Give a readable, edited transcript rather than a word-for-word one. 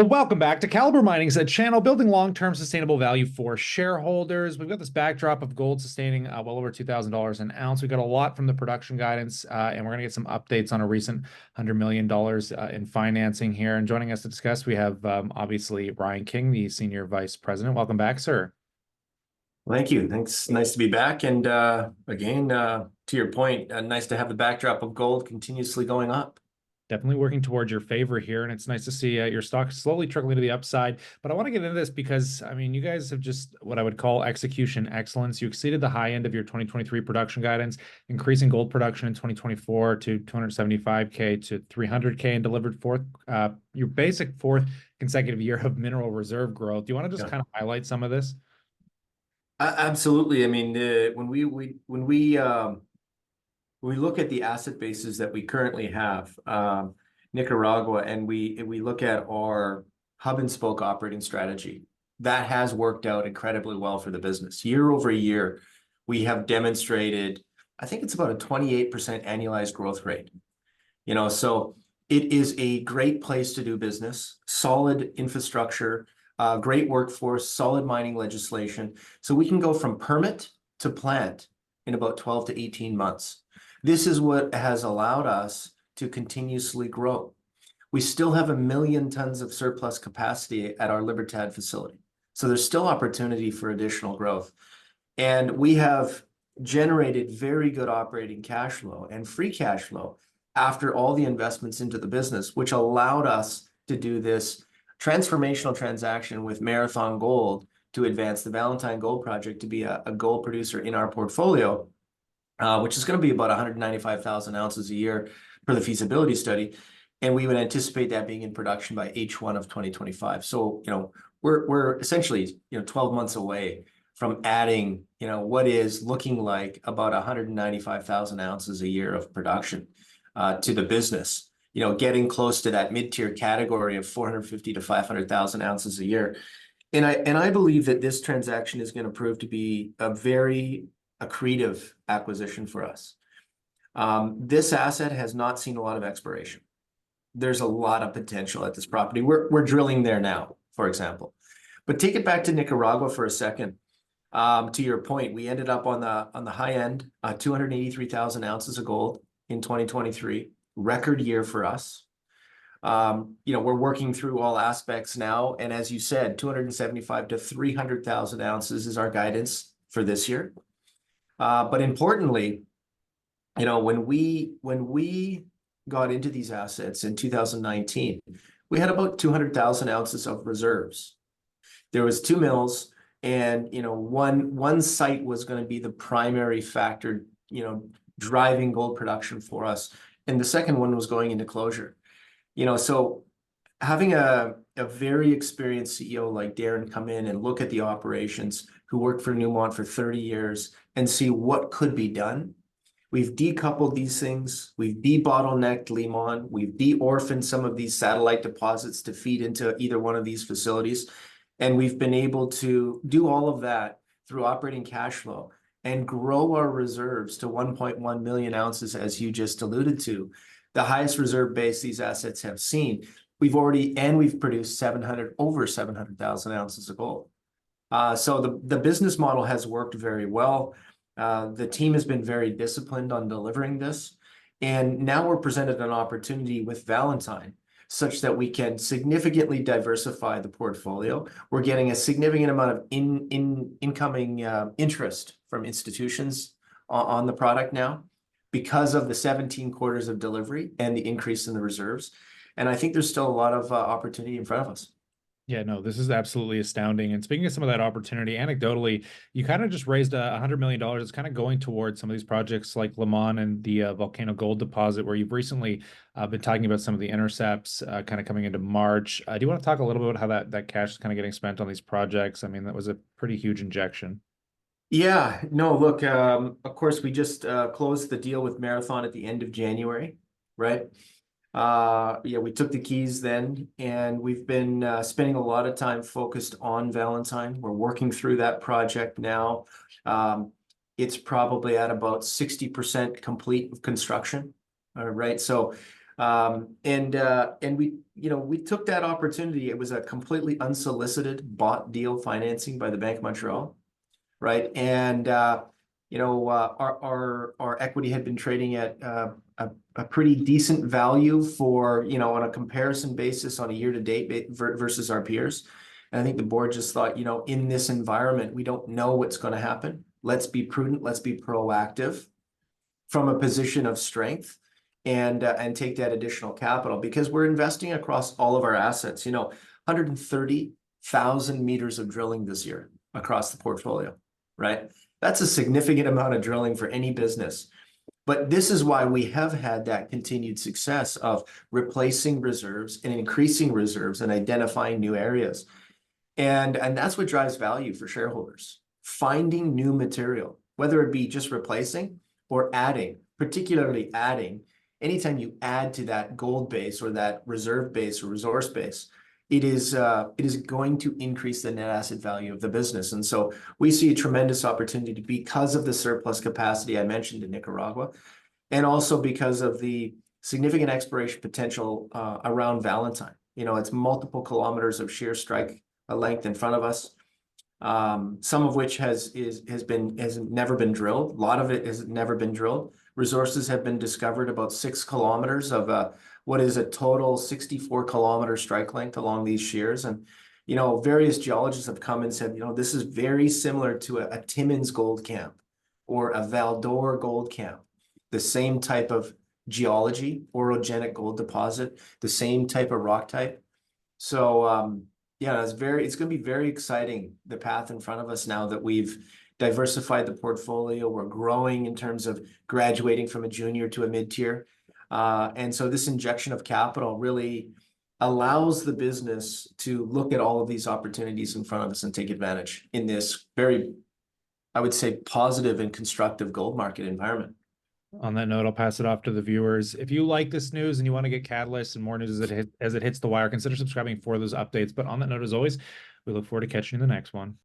Well, welcome back to Calibre Mining's a channel building long-term sustainable value for shareholders. We've got this backdrop of gold sustaining well over $2,000 an ounce. We've got a lot from the production guidance, and we're going to get some updates on a recent $100 million in financing here. And joining us to discuss, we have obviously Ryan King, the Senior Vice President. Welcome back, sir. Thank you. Thanks. Nice to be back. And again, to your point, nice to have the backdrop of gold continuously going up. Definitely working towards your favor here, and it's nice to see your stock slowly trickling to the upside. But I want to get into this because, I mean, you guys have just what I would call execution excellence. You exceeded the high end of your 2023 production guidance, increasing gold production in 2024 to 275K to 300K, and delivered your basic fourth consecutive year of mineral reserve growth. Do you want to just kind of highlight some of this? Absolutely. I mean, when we look at the asset bases that we currently have, Nicaragua, and we look at our hub and spoke operating strategy, that has worked out incredibly well for the business. Year over year, we have demonstrated, I think it's about a 28% annualized growth rate. So it is a great place to do business, solid infrastructure, great workforce, solid mining legislation. So we can go from permit to plant in about 12 to 18 months. This is what has allowed us to continuously grow. We still have 1 million tons of surplus capacity at our Libertad facility. So there's still opportunity for additional growth. And we have generated very good operating cash flow and free cash flow after all the investments into the business, which allowed us to do this transformational transaction with Marathon Gold to advance the Valentine Gold Project to be a gold producer in our portfolio, which is going to be about 195,000 ounces a year for the feasibility study. And we would anticipate that being in production by H1 of 2025. So, we're essentially, 12 months away from adding, what is looking like about 195,000 ounces a year of production to the business, getting close to that mid-tier category of 450 to 500,000 ounces a year. And I believe that this transaction is going to prove to be a very accretive acquisition for us. This asset has not seen a lot of exploration. There's a lot of potential at this property. We're drilling there now, for example. But take it back to Nicaragua for a second. To your point, we ended up on the high end, 283,000 ounces of gold in 2023, record year for us. We're working through all aspects now, and as you said, 275 to 300,000 ounces is our guidance for this year. But importantly, when we got into these assets in 2019, we had about 200,000 ounces of reserves. There was 2 mills, and one site was going to be the primary factor, driving gold production for us, and the second one was going into closure. So having a very experienced CEO like Darren come in and look at the operations, who worked for Newmont for 30 years, and see what could be done. We've decoupled these things. We've de-bottlenecked Limon. We've de-orphaned some of these satellite deposits to feed into either one of these facilities. And we've been able to do all of that through operating cash flow and grow our reserves to 1.1 million ounces, as you just alluded to, the highest reserve base these assets have seen. We've produced over 700,000 ounces of gold. So the business model has worked very well. The team has been very disciplined on delivering this. And now we're presented an opportunity with Valentine such that we can significantly diversify the portfolio. We're getting a significant amount of incoming interest from institutions on the product now because of the 17 quarters of delivery and the increase in the reserves. And I think there's still a lot of opportunity in front of us. Yeah, no, this is absolutely astounding. And speaking of some of that opportunity, anecdotally, you kind of just raised $100 million. It's kind of going towards some of these projects like Limon and the Volcano Gold Deposit, where you've recently been talking about some of the intercepts kind of coming into March. Do you want to talk a little bit about how that cash is kind of getting spent on these projects? I mean, that was a pretty huge injection. Yeah, no, look, of course, we just closed the deal with Marathon at the end of January, right? We took the keys then, and we've been spending a lot of time focused on Valentine. We're working through that project now. It's probably at about 60% complete with construction, right? So And we, we took that opportunity. It was a completely unsolicited bought deal financing by the Bank of Montreal, right? And our equity had been trading at a pretty decent value for, on a comparison basis on a year-to-date versus our peers. And I think the board just thought, in this environment, we don't know what's going to happen. Let's be prudent. Let's be proactive from a position of strength and take that additional capital, because we're investing across all of our assets. 130,000 meters of drilling this year across the portfolio, right? That's a significant amount of drilling for any business. But this is why we have had that continued success of replacing reserves and increasing reserves and identifying new areas. And that's what drives value for shareholders. Finding new material, whether it be just replacing or adding, particularly adding. Anytime you add to that gold base or that reserve base or resource base, it is going to increase the net asset value of the business. And so we see a tremendous opportunity because of the surplus capacity I mentioned in Nicaragua, and also because of the significant exploration potential around Valentine. It's multiple kilometers of shear strike length in front of us, some of which has never been drilled. A lot of it has never been drilled. Resources have been discovered about 6 kilometers of what is a total 64-kilometer strike length along these shears. And various geologists have come and said, this is very similar to a Timmins gold camp or a Val-d'Or gold camp. The same type of geology, orogenic gold deposit, the same type of rock type. So yeah, it's going to be very exciting, the path in front of us now that we've diversified the portfolio. We're growing in terms of graduating from a junior to a mid-tier. And so this injection of capital really allows the business to look at all of these opportunities in front of us and take advantage in this very, I would say, positive and constructive gold market environment. On that note, I'll pass it off to the viewers. If you like this news and you want to get catalysts and more news as it hits the wire, consider subscribing for those updates. But on that note, as always, we look forward to catching you in the next one.